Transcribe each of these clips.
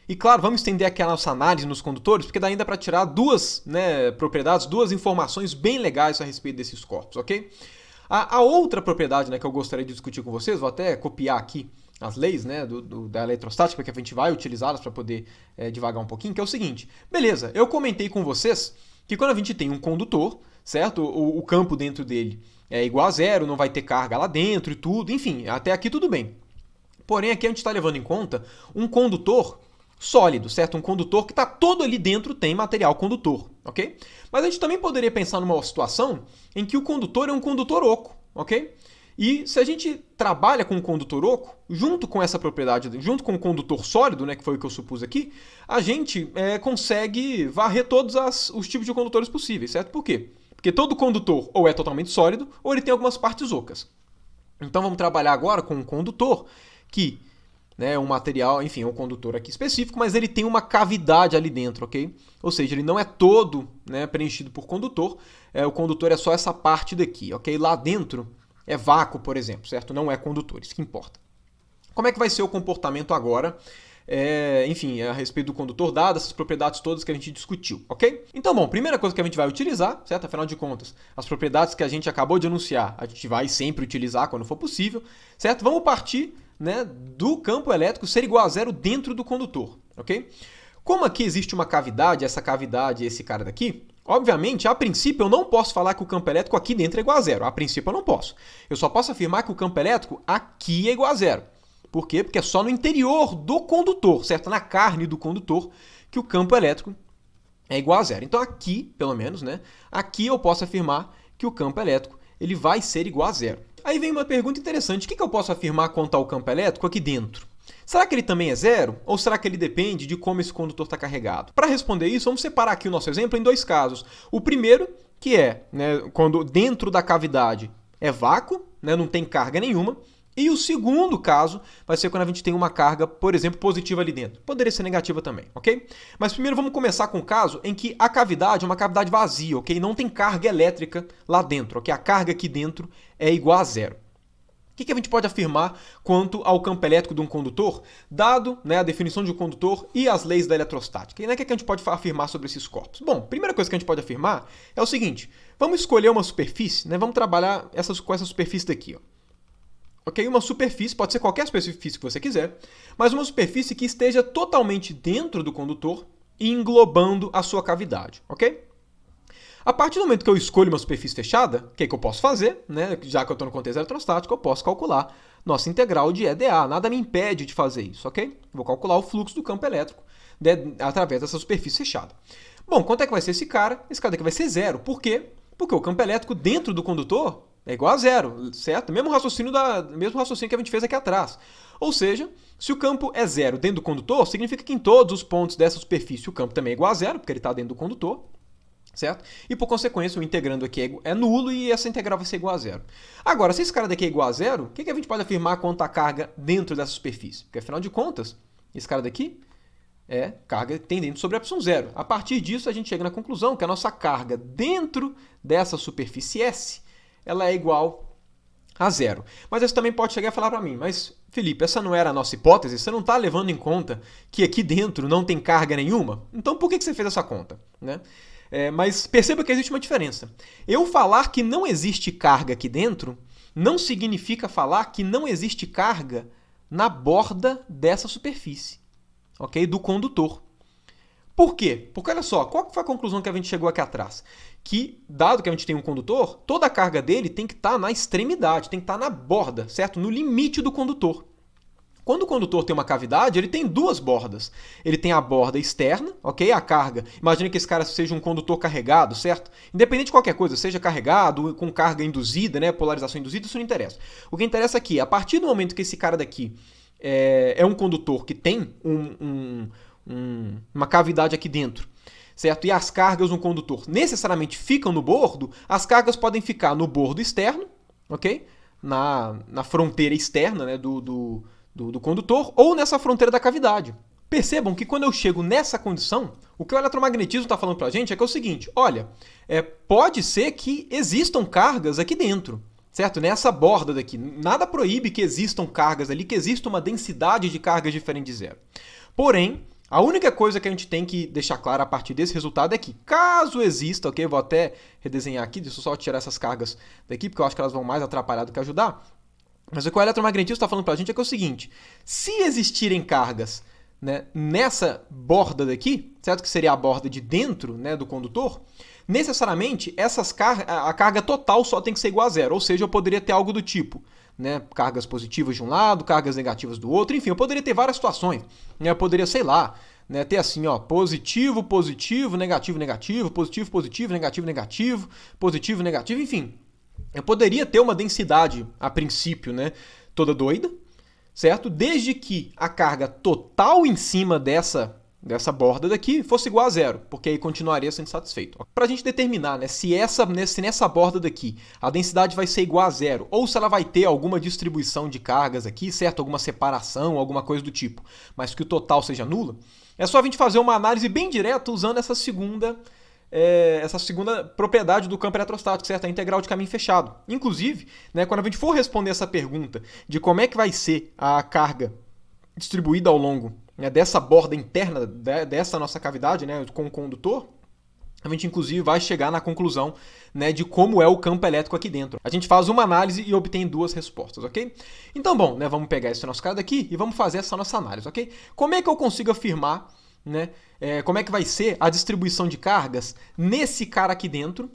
E claro, vamos estender aqui a nossa análise nos condutores, porque dá ainda para tirar duas, né, propriedades, duas informações bem legais a respeito desses corpos, ok? A outra propriedade, né, que eu gostaria de discutir com vocês, vou até copiar aqui as leis, né, da eletrostática, porque a gente vai utilizá-las para poder divagar um pouquinho, que é o seguinte. Beleza, eu comentei com vocês que quando a gente tem um condutor, certo? O campo dentro dele é igual a zero, não vai ter carga lá dentro e tudo, enfim, até aqui tudo bem. Porém, aqui a gente está levando em conta um condutor sólido, certo? Um condutor que está todo ali dentro tem material condutor, ok? Mas a gente também poderia pensar numa situação em que o condutor é um condutor oco, ok? E se a gente trabalha com um condutor oco, junto com essa propriedade, junto com o condutor sólido, né, que foi o que eu supus aqui, a gente consegue varrer todos os tipos de condutores possíveis, certo? Por quê? Porque todo condutor ou é totalmente sólido ou ele tem algumas partes ocas. Então vamos trabalhar agora com um condutor que é um material, enfim, é um condutor aqui específico, mas ele tem uma cavidade ali dentro, ok? Ou seja, ele não é todo, né, preenchido por condutor, o condutor é só essa parte daqui, ok? Lá dentro é vácuo, por exemplo, certo? Não é condutor, isso que importa. Como é que vai ser o comportamento agora, enfim, a respeito do condutor, dadas essas propriedades todas que a gente discutiu, ok? Então, bom, primeira coisa que a gente vai utilizar, certo? Afinal de contas, as propriedades que a gente acabou de anunciar, a gente vai sempre utilizar quando for possível, certo? Vamos partir, né, do campo elétrico ser igual a zero dentro do condutor, ok? Como aqui existe uma cavidade, essa cavidade e esse cara daqui, obviamente, a princípio eu não posso falar que o campo elétrico aqui dentro é igual a zero. A princípio eu não posso. Eu só posso afirmar que o campo elétrico aqui é igual a zero. Por quê? Porque é só no interior do condutor, certo? Na carne do condutor, que o campo elétrico é igual a zero. Então aqui, pelo menos, né? Aqui eu posso afirmar que o campo elétrico ele vai ser igual a zero. Aí vem uma pergunta interessante. O que eu posso afirmar quanto ao campo elétrico aqui dentro? Será que ele também é zero? Ou será que ele depende de como esse condutor está carregado? Para responder isso, vamos separar aqui o nosso exemplo em dois casos. O primeiro, que é, né, quando dentro da cavidade é vácuo, né, não tem carga nenhuma. E o segundo caso vai ser quando a gente tem uma carga, por exemplo, positiva ali dentro. Poderia ser negativa também, ok? Mas primeiro vamos começar com o caso em que a cavidade é uma cavidade vazia, ok? Não tem carga elétrica lá dentro, ok? A carga aqui dentro é igual a zero. O que a gente pode afirmar quanto ao campo elétrico de um condutor, dado, né, a definição de um condutor e as leis da eletrostática? E, né, o que a gente pode afirmar sobre esses corpos? Bom, a primeira coisa que a gente pode afirmar é o seguinte, vamos escolher uma superfície, né, vamos trabalhar com essa superfície daqui, ó. Ok? Uma superfície, pode ser qualquer superfície que você quiser, mas uma superfície que esteja totalmente dentro do condutor e englobando a sua cavidade, ok? A partir do momento que eu escolho uma superfície fechada, o que eu posso fazer? Né? Já que eu estou no contexto eletrostático, eu posso calcular nossa integral de EdA. Nada me impede de fazer isso, ok? Vou calcular o fluxo do campo elétrico através dessa superfície fechada. Bom, quanto é que vai ser esse cara? Esse cara daqui vai ser zero. Por quê? Porque o campo elétrico dentro do condutor é igual a zero, certo? Mesmo raciocínio que a gente fez aqui atrás. Ou seja, se o campo é zero dentro do condutor, significa que em todos os pontos dessa superfície o campo também é igual a zero, porque ele está dentro do condutor. Certo? E por consequência o integrando aqui é nulo e essa integral vai ser igual a zero. Agora, se esse cara daqui é igual a zero, o que a gente pode afirmar quanto à carga dentro dessa superfície? Porque afinal de contas, esse cara daqui é carga tendente sobre epsilon zero. A partir disso a gente chega na conclusão que a nossa carga dentro dessa superfície S ela é igual a zero. Mas você também pode chegar e falar para mim, mas Felipe, essa não era a nossa hipótese? Você não está levando em conta que aqui dentro não tem carga nenhuma? Então por que você fez essa conta? Né? Mas perceba que existe uma diferença. Eu falar que não existe carga aqui dentro não significa falar que não existe carga na borda dessa superfície, ok? Do condutor. Por quê? Porque olha só, qual foi a conclusão que a gente chegou aqui atrás? Que, dado que a gente tem um condutor, toda a carga dele tem que estar na extremidade, tem que estar na borda, certo? No limite do condutor. Quando o condutor tem uma cavidade, ele tem duas bordas. Ele tem a borda externa, ok? A carga. Imagina que esse cara seja um condutor carregado, certo? Independente de qualquer coisa, seja carregado, com carga induzida, né? Polarização induzida, isso não interessa. O que interessa aqui, a partir do momento que esse cara daqui é um condutor que tem uma cavidade aqui dentro, certo? E as cargas no condutor necessariamente ficam no bordo, as cargas podem ficar no bordo externo, ok? Na fronteira externa, né? Do condutor ou nessa fronteira da cavidade. Percebam que quando eu chego nessa condição, o que o eletromagnetismo está falando para a gente é que é o seguinte, olha, pode ser que existam cargas aqui dentro, certo? Nessa borda daqui. Nada proíbe que existam cargas ali, que exista uma densidade de cargas diferente de zero. Porém, A única coisa que a gente tem que deixar claro a partir desse resultado é que, caso exista, ok? Vou até redesenhar aqui, deixa eu só tirar essas cargas daqui, porque eu acho que elas vão mais atrapalhar do que ajudar. Mas o que o eletromagnetismo está falando para a gente é que é o seguinte: se existirem cargas, né, nessa borda daqui, certo? Que seria a borda de dentro, né, do condutor, necessariamente a carga total só tem que ser igual a zero. Ou seja, eu poderia ter algo do tipo, né, cargas positivas de um lado, cargas negativas do outro, enfim, eu poderia ter várias situações. Né, eu poderia, sei lá, né, ter assim, ó, positivo, positivo, negativo, negativo, positivo, positivo, negativo, negativo, positivo, negativo, enfim. Eu poderia ter uma densidade, a princípio, né, toda doida, certo? Desde que a carga total em cima dessa borda daqui fosse igual a zero, porque aí continuaria sendo satisfeito. Para a gente determinar, né, se nessa borda daqui a densidade vai ser igual a zero, ou se ela vai ter alguma distribuição de cargas aqui, certo? Alguma separação, alguma coisa do tipo, mas que o total seja nulo, é só a gente fazer uma análise bem direta usando essa segunda propriedade do campo eletrostático, certo? A integral de caminho fechado. Inclusive, né, quando a gente for responder essa pergunta de como é que vai ser a carga distribuída ao longo, né, dessa borda interna dessa nossa cavidade, né, com o condutor, a gente inclusive vai chegar na conclusão, né, de como é o campo elétrico aqui dentro. A gente faz uma análise e obtém duas respostas, ok? Então, bom, né, vamos pegar esse nosso cara daqui e vamos fazer essa nossa análise, ok? Como é que eu consigo afirmar, né, como é que vai ser a distribuição de cargas nesse cara aqui dentro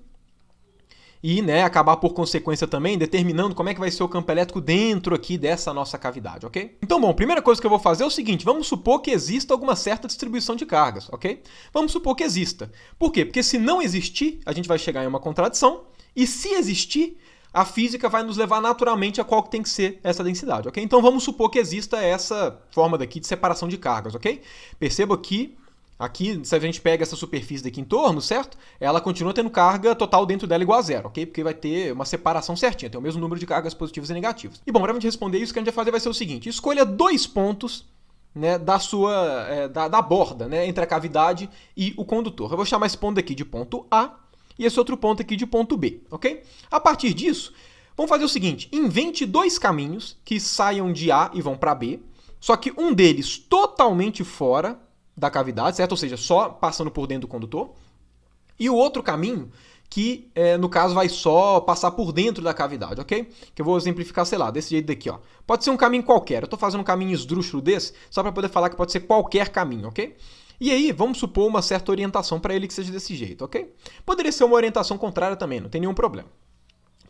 e, né, acabar por consequência também determinando como é que vai ser o campo elétrico dentro aqui dessa nossa cavidade, ok? Então, bom, a primeira coisa que eu vou fazer é o seguinte: vamos supor que exista alguma certa distribuição de cargas, ok? Vamos supor que exista. Por quê? Porque se não existir, a gente vai chegar em uma contradição, e se existir, a física vai nos levar naturalmente a qual que tem que ser essa densidade, ok? Então vamos supor que exista essa forma daqui de separação de cargas, ok? Perceba que aqui, se a gente pega essa superfície daqui em torno, certo? Ela continua tendo carga total dentro dela igual a zero, ok? Porque vai ter uma separação certinha, tem o mesmo número de cargas positivas e negativas. E bom, para a gente responder isso, o que a gente vai fazer vai ser o seguinte: escolha dois pontos, né, da borda, né, entre a cavidade e o condutor. Eu vou chamar esse ponto aqui de ponto A e esse outro ponto aqui de ponto B, ok? A partir disso, vamos fazer o seguinte: invente dois caminhos que saiam de A e vão para B, só que um deles totalmente fora da cavidade, certo? Ou seja, só passando por dentro do condutor, e o outro caminho que, no caso, vai só passar por dentro da cavidade, ok? Que eu vou exemplificar, sei lá, desse jeito daqui, ó. Pode ser um caminho qualquer, eu estou fazendo um caminho esdrúxulo desse, só para poder falar que pode ser qualquer caminho, ok? E aí, vamos supor uma certa orientação para ele que seja desse jeito, ok? Poderia ser uma orientação contrária também, não tem nenhum problema.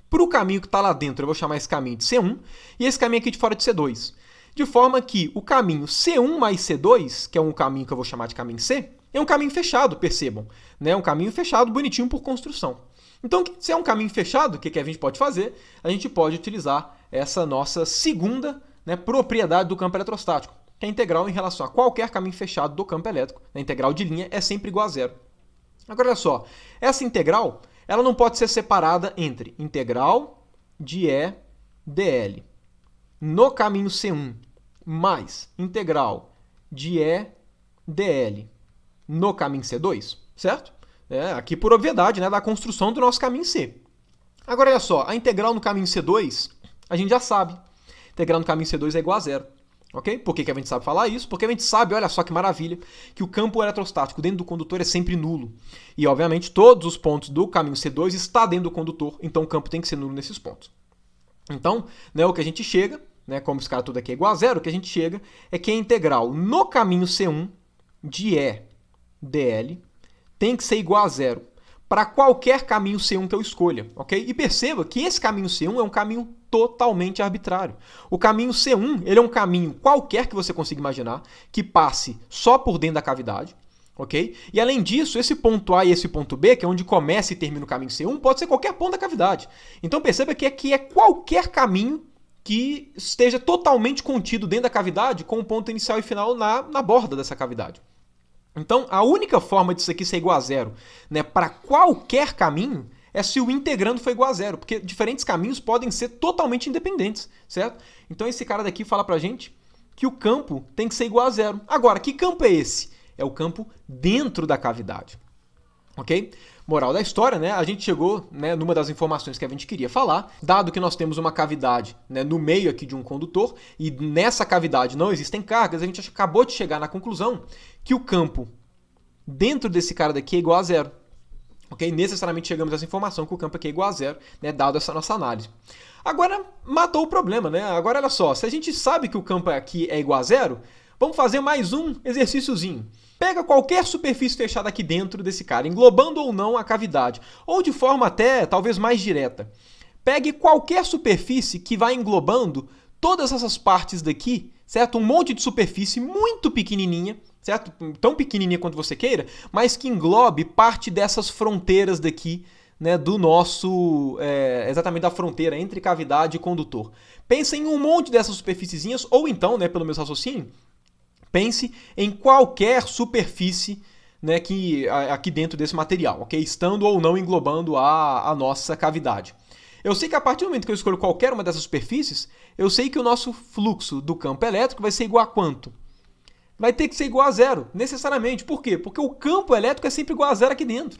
Para o caminho que está lá dentro, eu vou chamar esse caminho de C1 e esse caminho aqui de fora de C2. De forma que o caminho C1 mais C2, que é um caminho que eu vou chamar de caminho C, é um caminho fechado, percebam. Né? Um caminho fechado, bonitinho por construção. Então, se é um caminho fechado, o que a gente pode fazer? A gente pode utilizar essa nossa segunda, né, propriedade do campo eletrostático, que é a integral em relação a qualquer caminho fechado do campo elétrico. A integral de linha é sempre igual a zero. Agora, olha só. Essa integral ela não pode ser separada entre integral de E dl no caminho C1 mais integral de E dl no caminho C2, certo? Aqui por obviedade, né, da construção do nosso caminho C. Agora, olha só, a integral no caminho C2, a gente já sabe. A integral no caminho C2 é igual a zero. Ok? Por que a gente sabe falar isso? Porque a gente sabe, olha só que maravilha, que o campo eletrostático dentro do condutor é sempre nulo. E, obviamente, todos os pontos do caminho C2 estão dentro do condutor, então o campo tem que ser nulo nesses pontos. Então, né, o que a gente chega, né, como esse cara tudo aqui é igual a zero, o que a gente chega é que a integral no caminho C1 de E dl tem que ser igual a zero para qualquer caminho C1 que eu escolha, ok? E perceba que esse caminho C1 é um caminho totalmente arbitrário. O caminho C1, ele é um caminho qualquer que você consiga imaginar, que passe só por dentro da cavidade, ok? E além disso, esse ponto A e esse ponto B, que é onde começa e termina o caminho C1, pode ser qualquer ponto da cavidade. Então perceba que aqui é qualquer caminho que esteja totalmente contido dentro da cavidade, com o ponto inicial e final na borda dessa cavidade. Então, a única forma disso aqui ser igual a zero, né, para qualquer caminho, é se o integrando for igual a zero, porque diferentes caminhos podem ser totalmente independentes, certo? Então, esse cara daqui fala pra gente que o campo tem que ser igual a zero. Agora, que campo é esse? É o campo dentro da cavidade, ok? Moral da história, né? A gente chegou, né, numa das informações que a gente queria falar, dado que nós temos uma cavidade, né, no meio aqui de um condutor, e nessa cavidade não existem cargas, a gente acabou de chegar na conclusão que o campo dentro desse cara daqui é igual a zero. Okay? Necessariamente chegamos a essa informação que o campo aqui é igual a zero, né, dado essa nossa análise. Agora, matou o problema, né? Agora, olha só, se a gente sabe que o campo aqui é igual a zero, vamos fazer mais um exercíciozinho. Pega qualquer superfície fechada aqui dentro desse cara, englobando ou não a cavidade, ou de forma até, talvez, mais direta. Pegue qualquer superfície que vai englobando todas essas partes daqui, certo? Um monte de superfície muito pequenininha, certo? Tão pequenininha quanto você queira, mas que englobe parte dessas fronteiras daqui, né, do nosso, exatamente da fronteira entre cavidade e condutor. Pense em um monte dessas superfíciezinhas, ou então, né, pelo meu raciocínio, pense em qualquer superfície, né, que, aqui dentro desse material, ok? Estando ou não englobando a nossa cavidade. Eu sei que a partir do momento que eu escolho qualquer uma dessas superfícies, eu sei que o nosso fluxo do campo elétrico vai ser igual a quanto? Vai ter que ser igual a zero, necessariamente. Por quê? Porque o campo elétrico é sempre igual a zero aqui dentro.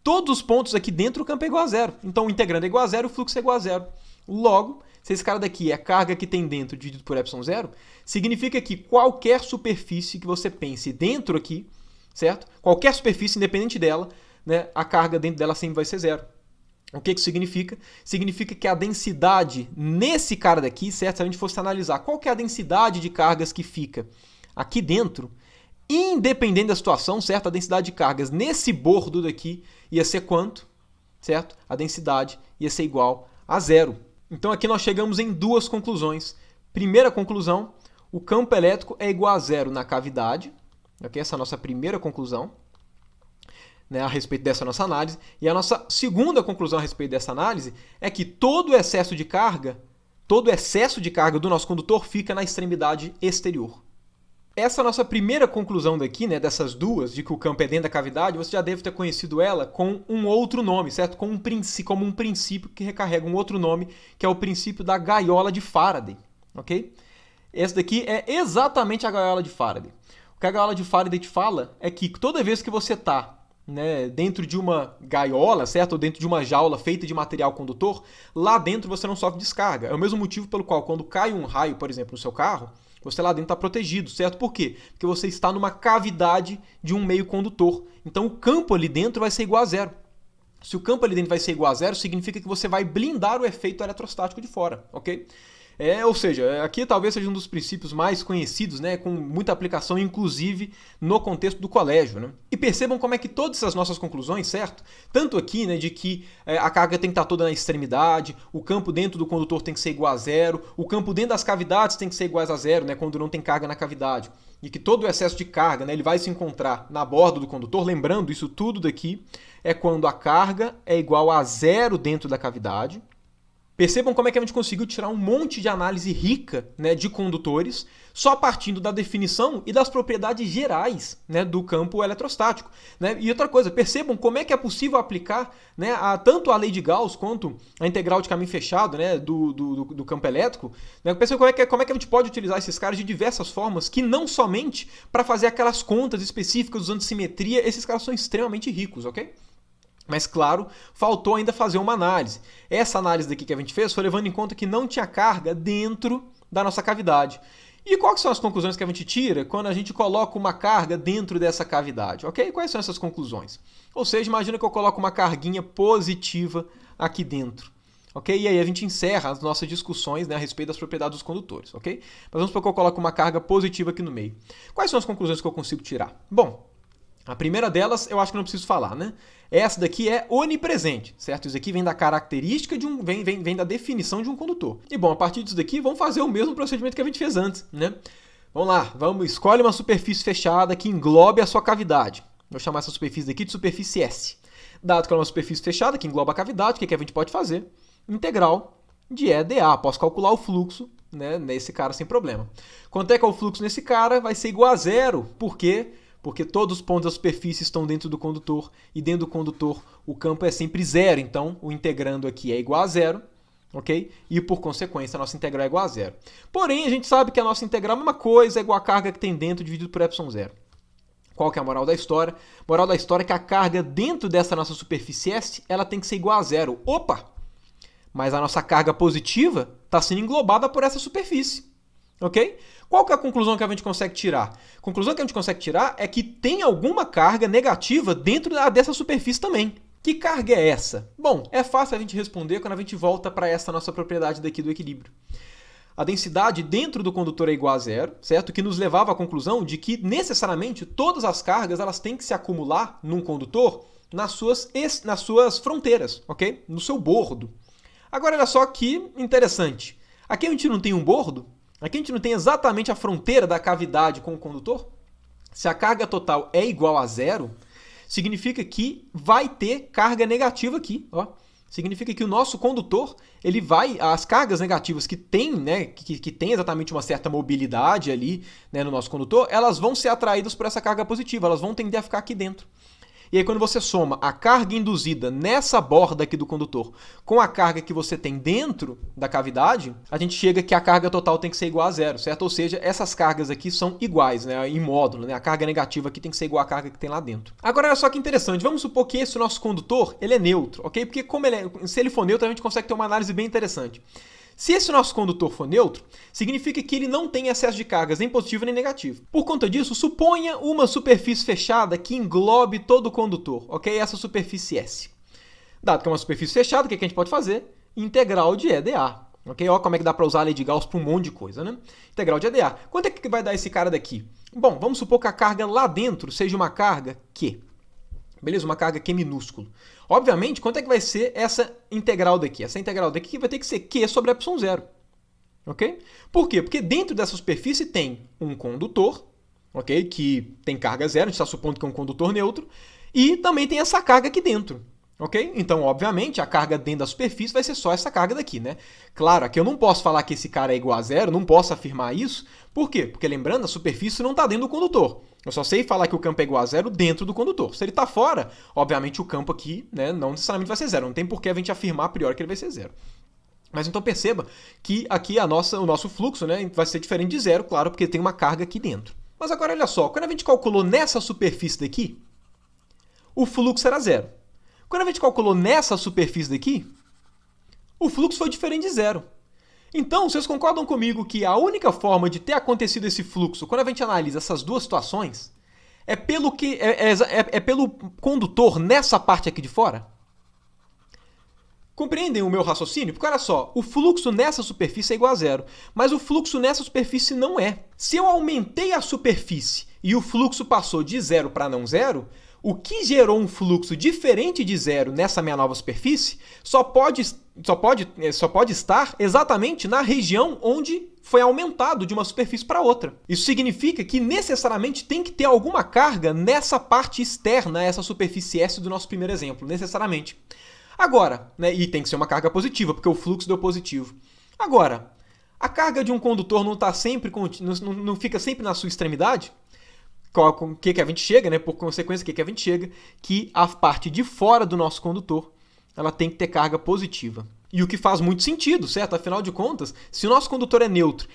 Todos os pontos aqui dentro, o campo é igual a zero. Então, o integrando é igual a zero, o fluxo é igual a zero. Logo, se esse cara daqui é a carga que tem dentro dividido por epsilon zero, significa que qualquer superfície que você pense dentro aqui, certo? Qualquer superfície, independente dela, né, a carga dentro dela sempre vai ser zero. O que isso significa? Significa que a densidade nesse cara daqui, certo? Se a gente fosse analisar qual que é a densidade de cargas que fica aqui dentro, independente da situação, certo? A densidade de cargas nesse bordo daqui ia ser quanto? Certo? A densidade ia ser igual a zero. Então aqui nós chegamos em duas conclusões. Primeira conclusão, o campo elétrico é igual a zero na cavidade. Okay? Essa é a nossa primeira conclusão, né, a respeito dessa nossa análise. E a nossa segunda conclusão a respeito dessa análise é que todo excesso de carga do nosso condutor fica na extremidade exterior. Essa nossa primeira conclusão daqui, né, dessas duas, de que o campo é dentro da cavidade, você já deve ter conhecido ela com um outro nome, certo? Como um princípio que recarrega um outro nome, que é o princípio da gaiola de Faraday, ok? Essa daqui é exatamente a gaiola de Faraday. O que a gaiola de Faraday te fala é que toda vez que você está, né, dentro de uma gaiola, certo? Ou dentro de uma jaula feita de material condutor, lá dentro você não sofre descarga. É o mesmo motivo pelo qual, quando cai um raio, por exemplo, no seu carro, você lá dentro está protegido, certo? Por quê? Porque você está numa cavidade de um meio condutor. Então o campo ali dentro vai ser igual a zero. Se o campo ali dentro vai ser igual a zero, significa que você vai blindar o efeito eletrostático de fora, ok? Ou seja, aqui talvez seja um dos princípios mais conhecidos, né, com muita aplicação, inclusive no contexto do colégio. Né? E percebam como é que todas essas nossas conclusões, certo? Tanto aqui, né, de que a carga tem que estar toda na extremidade, o campo dentro do condutor tem que ser igual a zero, o campo dentro das cavidades tem que ser igual a zero, né, quando não tem carga na cavidade. E que todo o excesso de carga, né, ele vai se encontrar na borda do condutor. Lembrando, isso tudo daqui é quando a carga é igual a zero dentro da cavidade. Percebam como é que a gente conseguiu tirar um monte de análise rica, né, de condutores, só partindo da definição e das propriedades gerais, né, do campo eletrostático. Né? E outra coisa, percebam como é que é possível aplicar, né, tanto a lei de Gauss quanto a integral de caminho fechado, né, do campo elétrico. Né? Percebam como é que a gente pode utilizar esses caras de diversas formas, que não somente para fazer aquelas contas específicas usando simetria, esses caras são extremamente ricos, ok? Mas, claro, faltou ainda fazer uma análise. Essa análise daqui que a gente fez foi levando em conta que não tinha carga dentro da nossa cavidade. E quais são as conclusões que a gente tira quando a gente coloca uma carga dentro dessa cavidade? Ok? Quais são essas conclusões? Ou seja, imagina que eu coloco uma carguinha positiva aqui dentro. Ok? E aí a gente encerra as nossas discussões, né, a respeito das propriedades dos condutores. Ok? Mas vamos supor que eu coloco uma carga positiva aqui no meio. Quais são as conclusões que eu consigo tirar? Bom, a primeira delas eu acho que não preciso falar, né? Essa daqui é onipresente, certo? Isso aqui vem da característica vem da definição de um condutor. E bom, a partir disso daqui, vamos fazer o mesmo procedimento que a gente fez antes, né? Vamos lá, escolhe uma superfície fechada que englobe a sua cavidade. Vou chamar essa superfície daqui de superfície S. Dado que ela é uma superfície fechada que engloba a cavidade, o que a gente pode fazer? Integral de EdA. Posso calcular o fluxo, né, nesse cara sem problema. Quanto é que é o fluxo nesse cara? Vai ser igual a zero. Por quê? Porque todos os pontos da superfície estão dentro do condutor e dentro do condutor o campo é sempre zero. Então, o integrando aqui é igual a zero, ok? E, por consequência, a nossa integral é igual a zero. Porém, a gente sabe que a nossa integral é a mesma coisa, é igual a carga que tem dentro dividido por epsilon zero. Qual que é a moral da história? A moral da história é que a carga dentro dessa nossa superfície S, ela tem que ser igual a zero. Opa! Mas a nossa carga positiva está sendo englobada por essa superfície. Ok? Qual que é a conclusão que a gente consegue tirar? A conclusão que a gente consegue tirar é que tem alguma carga negativa dentro dessa superfície também. Que carga é essa? Bom, é fácil a gente responder quando a gente volta para essa nossa propriedade daqui do equilíbrio. A densidade dentro do condutor é igual a zero, certo? Que nos levava à conclusão de que, necessariamente, todas as cargas elas têm que se acumular num condutor nas suas fronteiras, ok? No seu bordo. Agora, olha só que interessante. Aqui a gente não tem um bordo, aqui a gente não tem exatamente a fronteira da cavidade com o condutor. Se a carga total é igual a zero, significa que vai ter carga negativa aqui, ó. Significa que o nosso condutor, as cargas negativas que tem, né, que tem exatamente uma certa mobilidade ali, né, no nosso condutor, elas vão ser atraídas por essa carga positiva, elas vão tender a ficar aqui dentro. E aí quando você soma a carga induzida nessa borda aqui do condutor com a carga que você tem dentro da cavidade, a gente chega que a carga total tem que ser igual a zero, certo? Ou seja, essas cargas aqui são iguais, né, em módulo, né? A carga negativa aqui tem que ser igual à carga que tem lá dentro. Agora, olha só que interessante, vamos supor que esse nosso condutor, ele é neutro, ok? Porque se ele for neutro, a gente consegue ter uma análise bem interessante. Se esse nosso condutor for neutro, significa que ele não tem excesso de cargas nem positivo nem negativo. Por conta disso, suponha uma superfície fechada que englobe todo o condutor, ok? Essa superfície S. Dado que é uma superfície fechada, o que a gente pode fazer? Integral de E dA. Ok? Olha como é que dá para usar a lei de Gauss para um monte de coisa, né? Integral de E dA. Quanto é que vai dar esse cara daqui? Bom, vamos supor que a carga lá dentro seja uma carga Q. Beleza? Uma carga Q minúsculo. Obviamente, quanto é que vai ser essa integral daqui? Essa integral daqui vai ter que ser Q sobre ε0. Ok? Por quê? Porque dentro dessa superfície tem um condutor, ok? Que tem carga zero, a gente está supondo que é um condutor neutro, e também tem essa carga aqui dentro. Ok? Então, obviamente, a carga dentro da superfície vai ser só essa carga daqui, né? Claro, aqui eu não posso falar que esse cara é igual a zero, não posso afirmar isso. Por quê? Porque, lembrando, a superfície não está dentro do condutor. Eu só sei falar que o campo é igual a zero dentro do condutor. Se ele está fora, obviamente o campo aqui, né, não necessariamente vai ser zero. Não tem por que a gente afirmar a priori que ele vai ser zero. Mas então perceba que aqui o nosso fluxo, né, vai ser diferente de zero, claro, porque tem uma carga aqui dentro. Mas agora, olha só, quando a gente calculou nessa superfície daqui, o fluxo era zero. Quando a gente calculou nessa superfície daqui, o fluxo foi diferente de zero. Então, vocês concordam comigo que a única forma de ter acontecido esse fluxo, quando a gente analisa essas duas situações, é pelo condutor nessa parte aqui de fora? Compreendem o meu raciocínio? Porque olha só, o fluxo nessa superfície é igual a zero, mas o fluxo nessa superfície não é. Se eu aumentei a superfície e o fluxo passou de zero para não zero, o que gerou um fluxo diferente de zero nessa minha nova superfície só pode estar exatamente na região onde foi aumentado de uma superfície para outra. Isso significa que necessariamente tem que ter alguma carga nessa parte externa a essa superfície S do nosso primeiro exemplo, necessariamente. Agora, né, e tem que ser uma carga positiva, porque o fluxo deu positivo. Agora, a carga de um condutor não fica sempre na sua extremidade? O que a gente chega, né? Por consequência, o que a gente chega? Que a parte de fora do nosso condutor ela tem que ter carga positiva. E o que faz muito sentido, certo? Afinal de contas, se o nosso condutor é neutro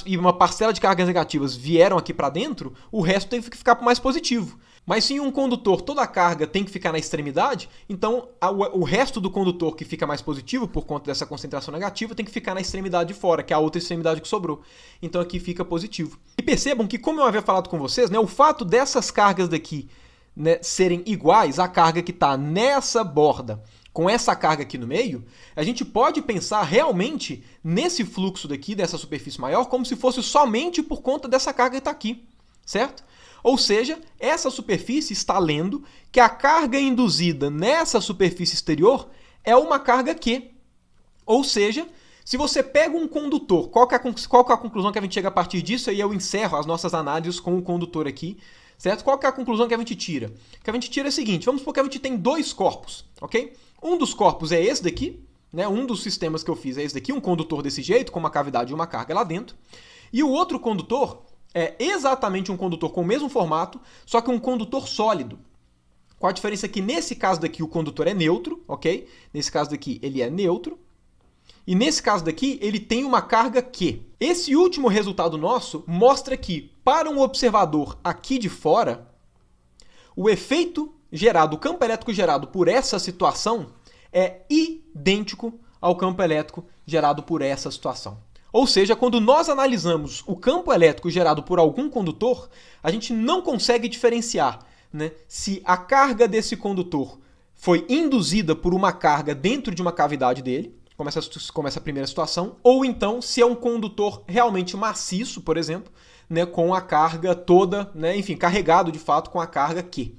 e uma parcela de cargas negativas vieram aqui para dentro, o resto tem que ficar mais positivo. Mas se em um condutor toda a carga tem que ficar na extremidade, então o resto do condutor que fica mais positivo por conta dessa concentração negativa tem que ficar na extremidade de fora, que é a outra extremidade que sobrou. Então aqui fica positivo. E percebam que, como eu havia falado com vocês, né, o fato dessas cargas daqui, né, serem iguais à carga que está nessa borda com essa carga aqui no meio, a gente pode pensar realmente nesse fluxo daqui, dessa superfície maior, como se fosse somente por conta dessa carga que está aqui, certo? Ou seja, essa superfície está lendo que a carga induzida nessa superfície exterior é uma carga Q. Ou seja, se você pega um condutor, qual que é a conclusão que a gente chega a partir disso? Aí eu encerro as nossas análises com o condutor aqui, certo? Qual que é a conclusão que a gente tira? O que a gente tira é o seguinte, vamos supor que a gente tem dois corpos, ok? Um dos corpos é esse daqui, né? Um dos sistemas que eu fiz é esse daqui, um condutor desse jeito, com uma cavidade e uma carga lá dentro. E o outro condutor é exatamente um condutor com o mesmo formato, só que um condutor sólido. Qual a diferença? Que nesse caso daqui o condutor é neutro, ok? Nesse caso daqui ele é neutro. E nesse caso daqui ele tem uma carga Q. Esse último resultado nosso mostra que, para um observador aqui de fora, o efeito gerado, o campo elétrico gerado por essa situação é idêntico ao campo elétrico gerado por essa situação. Ou seja, quando nós analisamos o campo elétrico gerado por algum condutor, a gente não consegue diferenciar, né, se a carga desse condutor foi induzida por uma carga dentro de uma cavidade dele, como essa primeira situação, ou então se é um condutor realmente maciço, por exemplo, né, com a carga toda, né, enfim, carregado de fato com a carga Q.